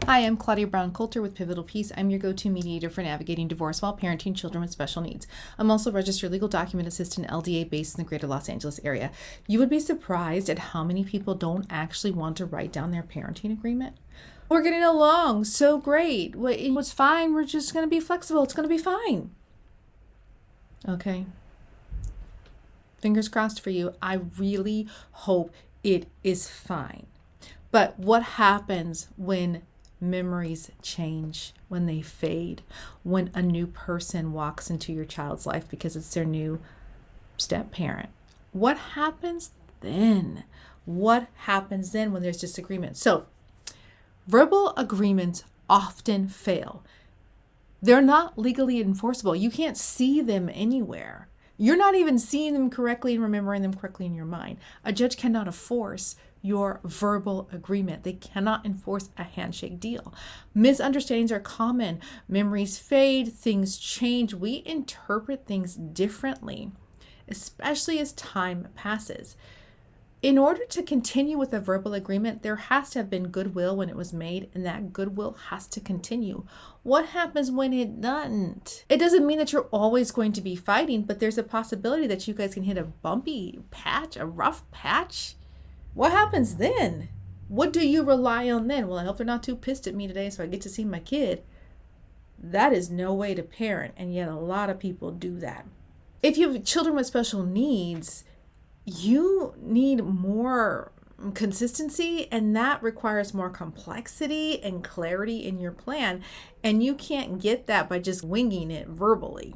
Hi, I'm Claudia Brown Coulter with Pivotal Peace. I'm your go-to mediator for navigating divorce while parenting children with special needs. I'm also a registered legal document assistant LDA based in the greater Los Angeles area. You would be surprised at how many people don't actually want to write down their parenting agreement. We're getting along so great. It was fine. We're just going to be flexible. It's going to be fine. Okay. Fingers crossed for you. I really hope it is fine. But what happens when memories change, when they fade, when a new person walks into your child's life because it's their new step parent? What happens then? What happens then when there's disagreement? So, verbal agreements often fail. They're not legally enforceable. You can't see them anywhere. You're not even seeing them correctly and remembering them correctly in your mind. A judge cannot enforce your verbal agreement. They cannot enforce a handshake deal. Misunderstandings are common. Memories fade, things change. We interpret things differently, especially as time passes. In order to continue with a verbal agreement, there has to have been goodwill when it was made, and that goodwill has to continue. What happens when it doesn't? It doesn't mean that you're always going to be fighting, but there's a possibility that you guys can hit a bumpy patch, a rough patch. What happens then? What do you rely on then? Well, I hope they're not too pissed at me today so I get to see my kid. That is no way to parent, and yet a lot of people do that. If you have children with special needs, you need more consistency, and that requires more complexity and clarity in your plan. And you can't get that by just winging it verbally.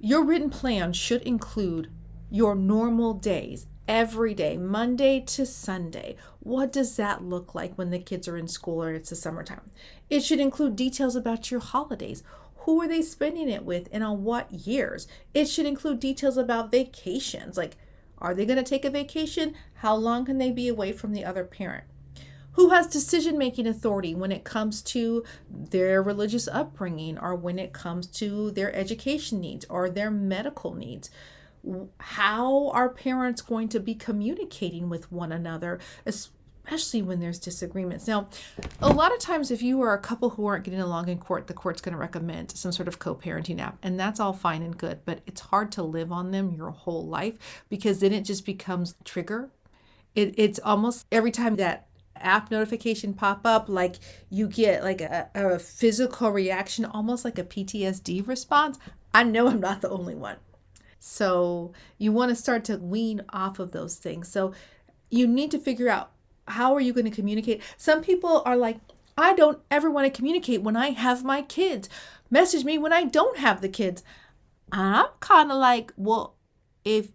Your written plan should include your normal days, every day, Monday to Sunday. What does that look like when the kids are in school or it's the summertime? It should include details about your holidays. Who are they spending it with and on what years? It should include details about vacations, like, are they going to take a vacation? How long can they be away from the other parent? Who has decision-making authority when it comes to their religious upbringing, or when it comes to their education needs or their medical needs? How are parents going to be communicating with one another, especially when there's disagreements? Now, a lot of times if you are a couple who aren't getting along in court, the court's going to recommend some sort of co-parenting app, and that's all fine and good, but it's hard to live on them your whole life, because then it just becomes a trigger. It's almost every time that app notification pop up, like you get like a physical reaction, almost like a PTSD response. I know I'm not the only one. So you want to start to wean off of those things. So you need to figure out, how are you going to communicate? Some people are like, I don't ever want to communicate when I have my kids. Message me when I don't have the kids. I'm kind of like, well, if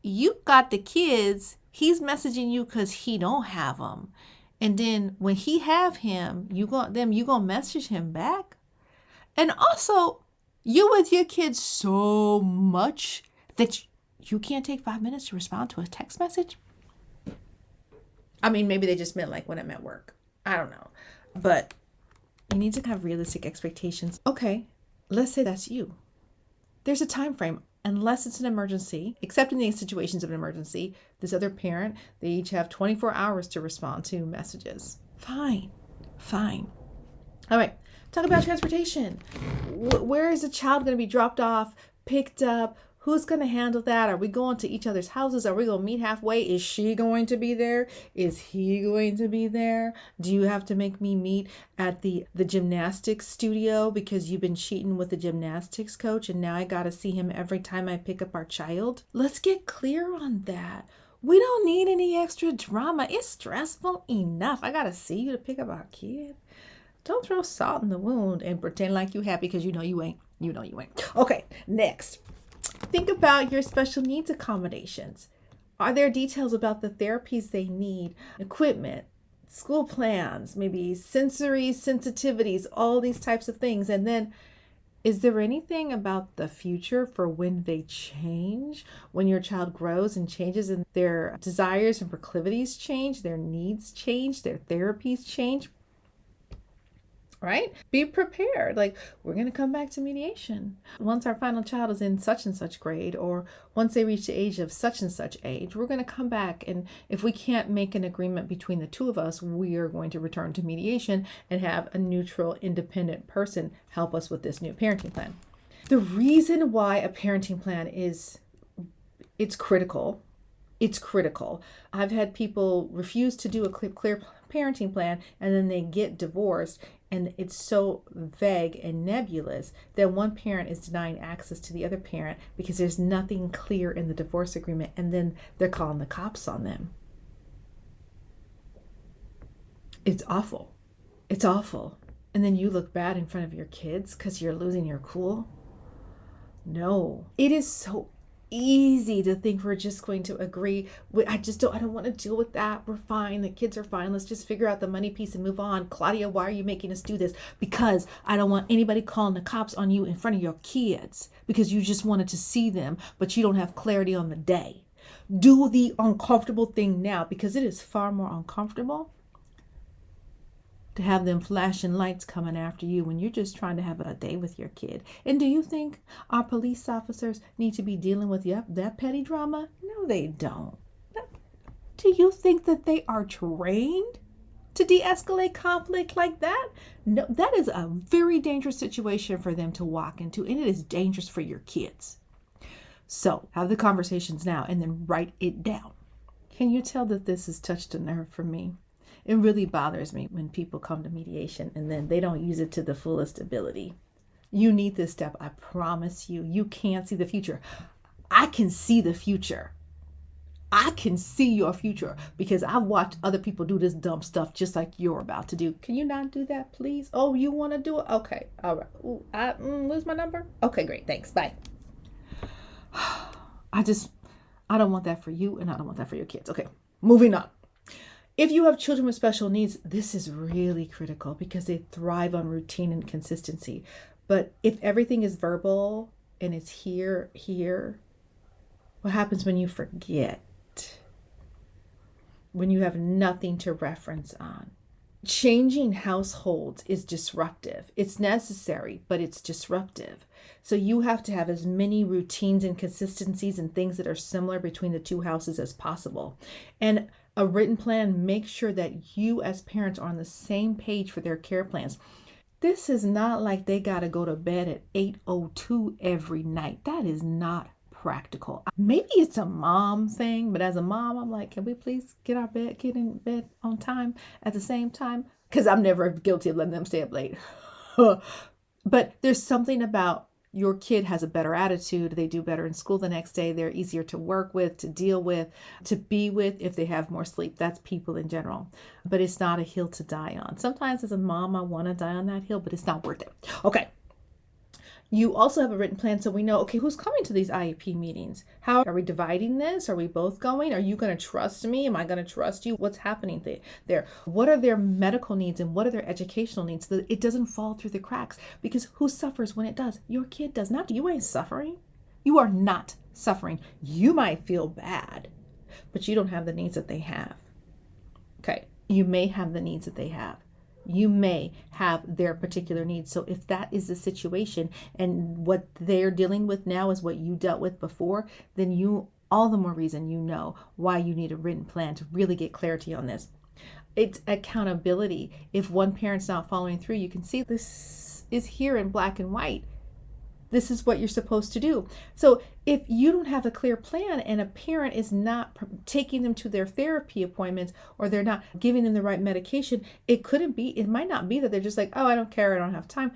you got the kids, he's messaging you because he don't have them. And then when he have him, you gonna message him back. And also, you with your kids so much that you can't take 5 minutes to respond to a text message? I mean, maybe they just meant like when I'm at work. I don't know. But you need to have realistic expectations. Okay, let's say that's you. There's a time frame. Unless it's an emergency, except in the situations of an emergency, this other parent, they each have 24 hours to respond to messages. Fine. All right, talk about transportation. Where is the child going to be dropped off, picked up? Who's going to handle that? Are we going to each other's houses? Are we going to meet halfway? Is she going to be there? Is he going to be there? Do you have to make me meet at the gymnastics studio because you've been cheating with the gymnastics coach and now I got to see him every time I pick up our child? Let's get clear on that. We don't need any extra drama. It's stressful enough. I got to see you to pick up our kid. Don't throw salt in the wound and pretend like you happy because you know you ain't. Okay, next. Think about your special needs accommodations. Are there details about the therapies they need, equipment, school plans, maybe sensory sensitivities, all these types of things? And then, is there anything about the future for when they change, when your child grows and changes and their desires and proclivities change, their needs change, their therapies change? right? Be prepared. Like, we're going to come back to mediation. Once our final child is in such and such grade, or once they reach the age of such and such age, we're going to come back. And if we can't make an agreement between the two of us, we are going to return to mediation and have a neutral, independent person help us with this new parenting plan. The reason why a parenting plan it's critical. It's critical. I've had people refuse to do a clear parenting plan, and then they get divorced, and it's so vague and nebulous that one parent is denying access to the other parent because there's nothing clear in the divorce agreement, and then they're calling the cops on them. It's awful. It's awful. And then you look bad in front of your kids because you're losing your cool. No, it is so easy to think we're just going to agree. I don't want to deal with that. We're fine. The kids are fine. Let's just figure out the money piece and move on. Claudia, why are you making us do this? Because I don't want anybody calling the cops on you in front of your kids because you just wanted to see them, but you don't have clarity on the day. Do the uncomfortable thing now, because it is far more uncomfortable to have them flashing lights coming after you when you're just trying to have a day with your kid. And do you think our police officers need to be dealing with that petty drama? No, they don't. Do you think that they are trained to de-escalate conflict like that? No, that is a very dangerous situation for them to walk into, and it is dangerous for your kids. So have the conversations now and then write it down. Can you tell that this has touched a nerve for me? It really bothers me when people come to mediation and then they don't use it to the fullest ability. You need this step. I promise you. You can't see the future. I can see the future. I can see your future because I've watched other people do this dumb stuff just like you're about to do. Can you not do that, please? Oh, you want to do it? Okay. All right. Ooh, I lose my number? Okay, great. Thanks. Bye. I don't want that for you, and I don't want that for your kids. Okay, moving on. If you have children with special needs, this is really critical because they thrive on routine and consistency. But if everything is verbal and it's here, what happens when you forget? When you have nothing to reference on? Changing households is disruptive. It's necessary, but it's disruptive. So you have to have as many routines and consistencies and things that are similar between the two houses as possible. And a written plan makes sure that you as parents are on the same page for their care plans. This is not like they got to go to bed at 8:02 every night. That is not practical. Maybe it's a mom thing, but as a mom, I'm like, can we please get in bed on time at the same time? Because I'm never guilty of letting them stay up late. But there's something about your kid has a better attitude. They do better in school the next day. They're easier to work with, to deal with, to be with if they have more sleep. That's people in general. But it's not a hill to die on. Sometimes as a mom, I want to die on that hill, but it's not worth it. Okay. You also have a written plan so we know, okay, who's coming to these IEP meetings? How are we dividing this? Are we both going? Are you going to trust me? Am I going to trust you? What's happening there? What are their medical needs and what are their educational needs so that it doesn't fall through the cracks? Because who suffers when it does? Your kid does not. You ain't suffering. You are not suffering. You might feel bad, but you don't have the needs that they have. Okay, you may have the needs that they have. You may have their particular needs. So if that is the situation and what they're dealing with now is what you dealt with before, then you all the more reason you know why you need a written plan to really get clarity on this. It's accountability. If one parent's not following through, you can see this is here in black and white. This is what you're supposed to do. So if you don't have a clear plan and a parent is not taking them to their therapy appointments or they're not giving them the right medication, it might not be that they're just like, oh, I don't care, I don't have time.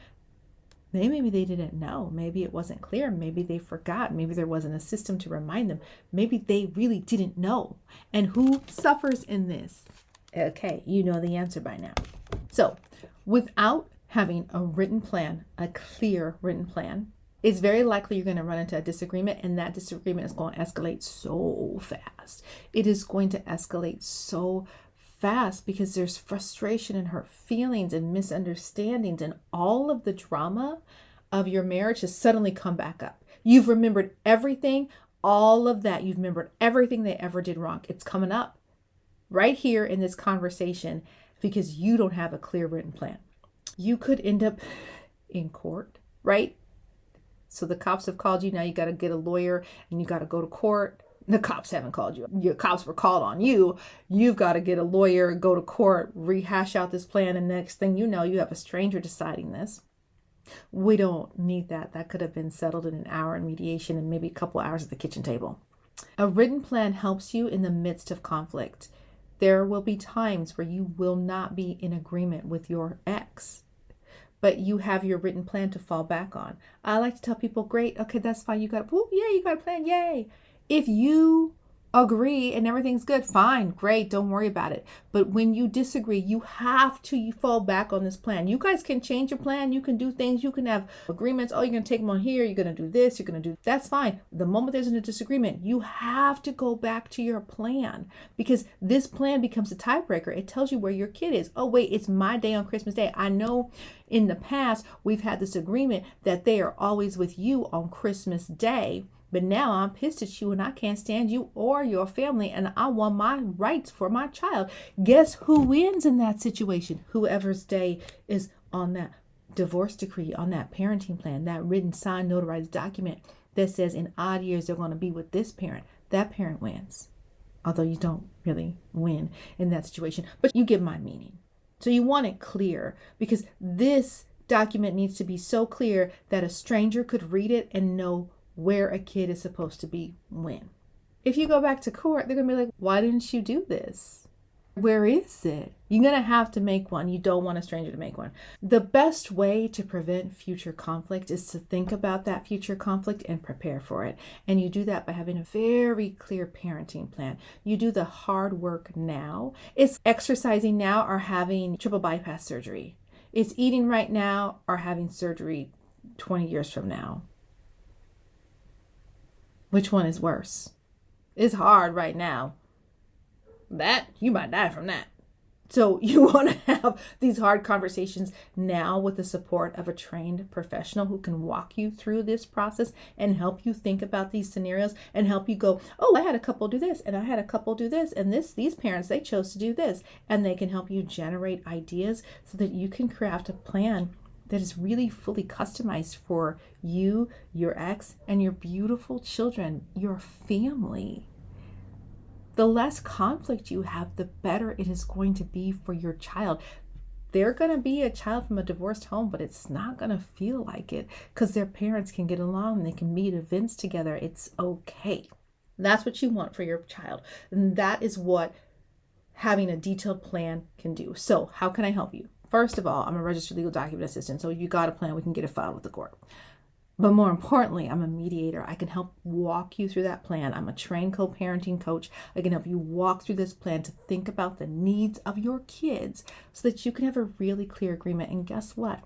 Maybe they didn't know. Maybe it wasn't clear. Maybe they forgot. Maybe there wasn't a system to remind them. Maybe they really didn't know. And who suffers in this? Okay, you know the answer by now. So without having a written plan, a clear written plan, it's very likely you're going to run into a disagreement, and that disagreement is going to escalate so fast. It is going to escalate so fast because there's frustration and hurt feelings and misunderstandings, and all of the drama of your marriage has suddenly come back up. You've remembered everything, all of that. You've remembered everything they ever did wrong. It's coming up right here in this conversation because you don't have a clear written plan. You could end up in court, right? So the cops have called you. Now you got to get a lawyer and you got to go to court. The cops haven't called you. Your cops were called on you. You've got to get a lawyer, go to court, rehash out this plan. And next thing you know, you have a stranger deciding this. We don't need that. That could have been settled in an hour in mediation and maybe a couple hours at the kitchen table. A written plan helps you in the midst of conflict. There will be times where you will not be in agreement with your ex, but you have your written plan to fall back on. I like to tell people, great, okay, that's fine. You got you got a plan, yay. If you agree and everything's good, fine, great, don't worry about it. But when you disagree, you have to fall back on this plan. You guys can change your plan. You can do things. You can have agreements. Oh, you're going to take them on here. You're going to do this. You're going to do, that's fine. The moment there's a disagreement, you have to go back to your plan, because this plan becomes a tiebreaker. It tells you where your kid is. Oh, wait, it's my day on Christmas Day. I know in the past we've had this agreement that they are always with you on Christmas Day. But now I'm pissed at you and I can't stand you or your family, and I want my rights for my child. Guess who wins in that situation? Whoever's day is on that divorce decree, on that parenting plan, that written, signed, notarized document that says in odd years they're going to be with this parent. That parent wins. Although you don't really win in that situation. But you get my meaning. So you want it clear, because this document needs to be so clear that a stranger could read it and know where a kid is supposed to be when. If you go back to court, they're going to be like, why didn't you do this? Where is it? You're going to have to make one. You don't want a stranger to make one. The best way to prevent future conflict is to think about that future conflict and prepare for it. And you do that by having a very clear parenting plan. You do the hard work now. It's exercising now or having triple bypass surgery. It's eating right now or having surgery 20 years from now. Which one is worse? It's hard right now. That, you might die from that. So you want to have these hard conversations now with the support of a trained professional who can walk you through this process and help you think about these scenarios and help you go, oh, I had a couple do this and I had a couple do this, and these parents, they chose to do this. And they can help you generate ideas so that you can craft a plan that is really fully customized for you, your ex, and your beautiful children, your family. The less conflict you have, the better it is going to be for your child. They're going to be a child from a divorced home, but it's not going to feel like it because their parents can get along and they can meet events together. It's okay. That's what you want for your child. And that is what having a detailed plan can do. So how can I help you? First of all, I'm a registered legal document assistant. So if you got a plan, we can get it filed with the court. But more importantly, I'm a mediator. I can help walk you through that plan. I'm a trained co-parenting coach. I can help you walk through this plan to think about the needs of your kids so that you can have a really clear agreement. And guess what?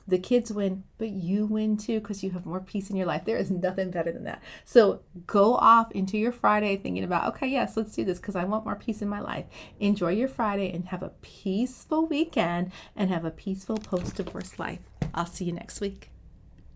The kids win, but you win too because you have more peace in your life. There is nothing better than that. So go off into your Friday thinking about, okay, yes, let's do this because I want more peace in my life. Enjoy your Friday and have a peaceful weekend and have a peaceful post-divorce life. I'll see you next week.